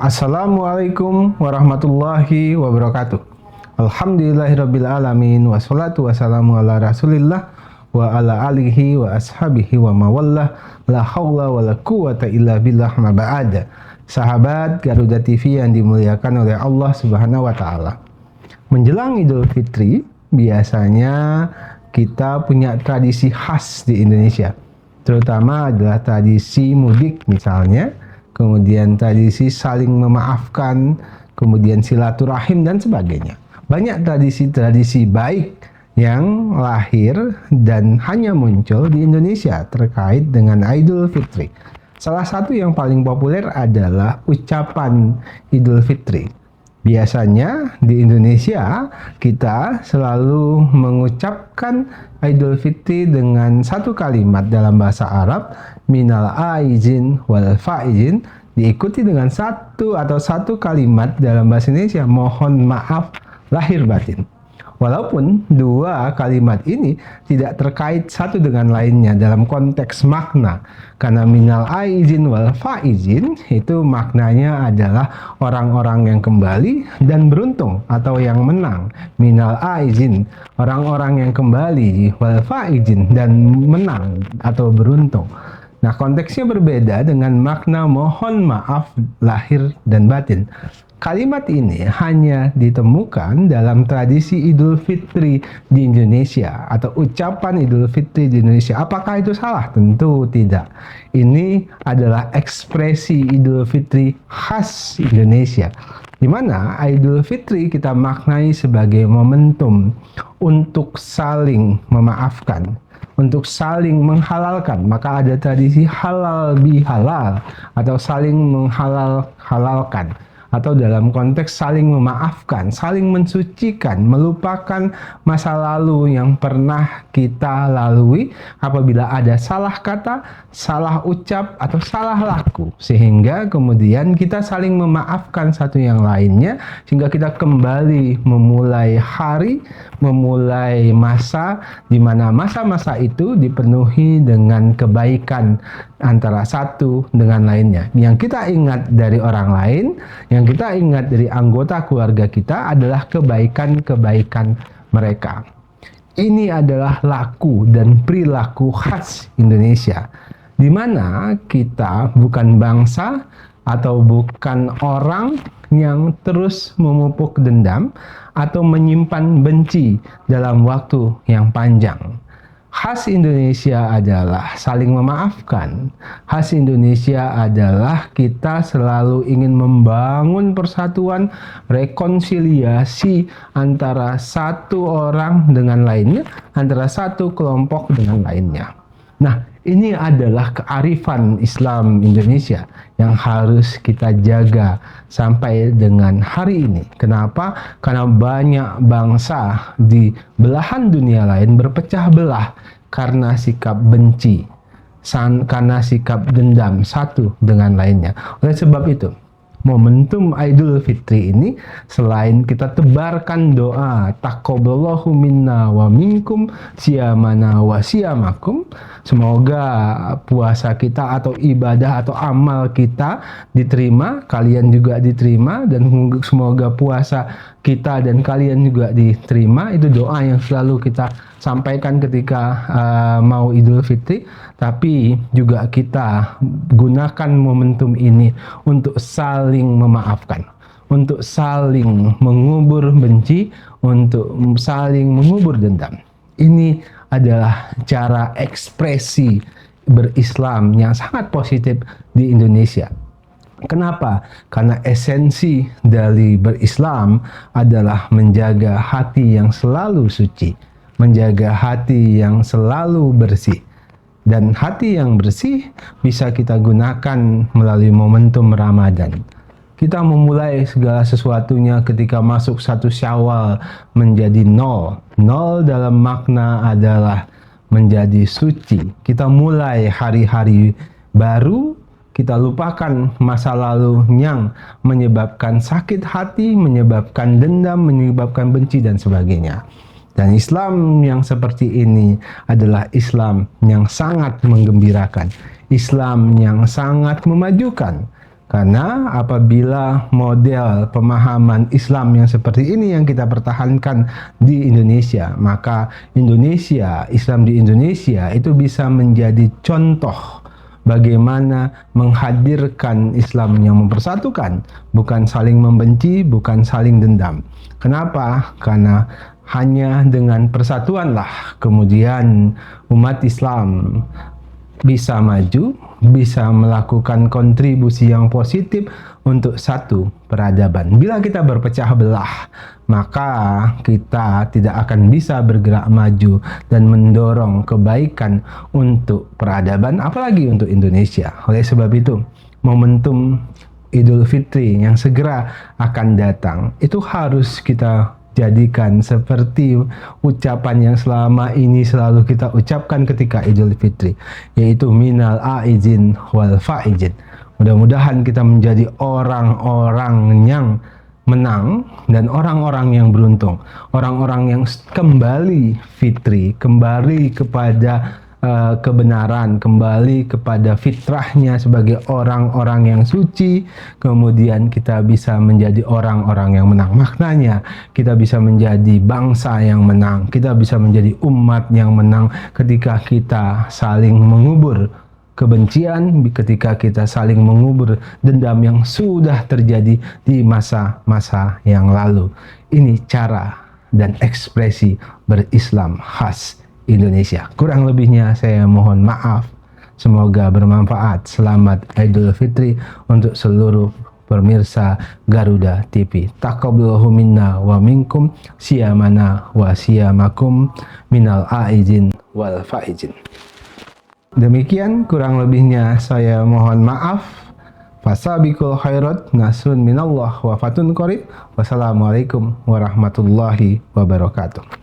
Assalamualaikum warahmatullahi wabarakatuh. Alhamdulillahirabbil alamin wassalatu wassalamu ala Rasulillah wa ala alihi wa ashabihi wa mawallah. La haula wala quwata illa billah ma ba'da. Sahabat Garuda TV yang dimuliakan oleh Allah Subhanahu wa taala. Menjelang Idul Fitri, biasanya kita punya tradisi khas di Indonesia. Terutama adalah tradisi mudik misalnya, kemudian tradisi saling memaafkan, kemudian silaturahim dan sebagainya. Banyak tradisi-tradisi baik yang lahir dan hanya muncul di Indonesia terkait dengan Idul Fitri. Salah satu yang paling populer adalah ucapan Idul Fitri. Biasanya di Indonesia kita selalu mengucapkan Idul Fitri dengan satu kalimat dalam bahasa Arab, minal aizin wal faizin, diikuti dengan satu kalimat dalam bahasa Indonesia, mohon maaf lahir batin. Walaupun dua kalimat ini tidak terkait satu dengan lainnya dalam konteks makna, karena minal aizin wal faizin itu maknanya adalah orang-orang yang kembali dan beruntung atau yang menang. Minal aizin, orang-orang yang kembali, wal faizin, dan menang atau beruntung. Nah, konteksnya berbeda dengan makna mohon maaf lahir dan batin. Kalimat ini hanya ditemukan dalam tradisi Idul Fitri di Indonesia atau ucapan Idul Fitri di Indonesia. Apakah itu salah? Tentu tidak. Ini adalah ekspresi Idul Fitri khas Indonesia, di mana Idul Fitri kita maknai sebagai momentum untuk saling memaafkan, untuk saling menghalalkan. Maka ada tradisi halal bihalal atau saling menghalal-halalkan, atau dalam konteks saling memaafkan, saling mensucikan, melupakan masa lalu yang pernah kita lalui apabila ada salah kata, salah ucap, atau salah laku, sehingga kemudian kita saling memaafkan satu yang lainnya, sehingga kita kembali memulai hari, memulai masa di mana masa-masa itu dipenuhi dengan kebaikan antara satu dengan lainnya. Yang kita ingat dari orang lain, yang kita ingat dari anggota keluarga kita adalah kebaikan-kebaikan mereka. Ini adalah laku dan perilaku khas Indonesia, di mana kita bukan bangsa atau bukan orang yang terus memupuk dendam atau menyimpan benci dalam waktu yang panjang. Khas Indonesia adalah saling memaafkan. Khas Indonesia adalah kita selalu ingin membangun persatuan, rekonsiliasi antara satu orang dengan lainnya, antara satu kelompok dengan lainnya. Nah, ini adalah kearifan Islam Indonesia yang harus kita jaga sampai dengan hari ini. Kenapa? Karena banyak bangsa di belahan dunia lain berpecah belah karena sikap benci, karena sikap dendam satu dengan lainnya. Oleh sebab itu, momentum Idul Fitri ini selain kita tebarkan doa taqabbalallahu minna wa minkum siyamana wa siyamakum, semoga puasa kita atau ibadah atau amal kita diterima, kalian juga diterima, dan semoga puasa kita dan kalian juga diterima. Itu doa yang selalu kita sampaikan ketika mau Idul Fitri. Tapi juga kita gunakan momentum ini untuk saling memaafkan, untuk saling mengubur benci, untuk saling mengubur dendam. Ini adalah cara ekspresi berislam yang sangat positif di Indonesia. Kenapa? Karena esensi dari berislam adalah menjaga hati yang selalu suci, menjaga hati yang selalu bersih. Dan hati yang bersih bisa kita gunakan melalui momentum Ramadan. Kita memulai segala sesuatunya ketika masuk 1 Syawal menjadi 0. 0 dalam makna adalah menjadi suci. Kita mulai hari-hari baru, kita lupakan masa lalu yang menyebabkan sakit hati, menyebabkan dendam, menyebabkan benci, dan sebagainya. Dan Islam yang seperti ini adalah Islam yang sangat menggembirakan, Islam yang sangat memajukan. Karena apabila model pemahaman Islam yang seperti ini yang kita pertahankan di Indonesia, maka Islam di Indonesia itu bisa menjadi contoh bagaimana menghadirkan Islam yang mempersatukan, bukan saling membenci, bukan saling dendam. Kenapa? Karena hanya dengan persatuanlah kemudian umat Islam bisa maju, bisa melakukan kontribusi yang positif untuk satu peradaban. Bila kita berpecah belah, maka kita tidak akan bisa bergerak maju dan mendorong kebaikan untuk peradaban, apalagi untuk Indonesia. Oleh sebab itu, momentum Idul Fitri yang segera akan datang, itu harus kita jadikan seperti ucapan yang selama ini selalu kita ucapkan ketika Idul Fitri, yaitu minal aizin wal faizin. Mudah-mudahan kita menjadi orang-orang yang menang dan orang-orang yang beruntung, orang-orang yang kembali fitri, kembali kepada kebenaran, kembali kepada fitrahnya sebagai orang-orang yang suci. Kemudian kita bisa menjadi orang-orang yang menang. Maknanya kita bisa menjadi bangsa yang menang, kita bisa menjadi umat yang menang ketika kita saling mengubur kebencian, ketika kita saling mengubur dendam yang sudah terjadi di masa-masa yang lalu. Ini cara dan ekspresi berislam khas Indonesia. Kurang lebihnya saya mohon maaf. Semoga bermanfaat. Selamat Idul Fitri untuk seluruh pemirsa Garuda TV. Taqabbalallahu minna wa minkum, siyamana wa siyamakum, minal aizin wal faizin. Demikian kurang lebihnya saya mohon maaf. Fasabiqul khairat, nasrun minallah wa fatun qarib. Wassalamualaikum warahmatullahi wabarakatuh.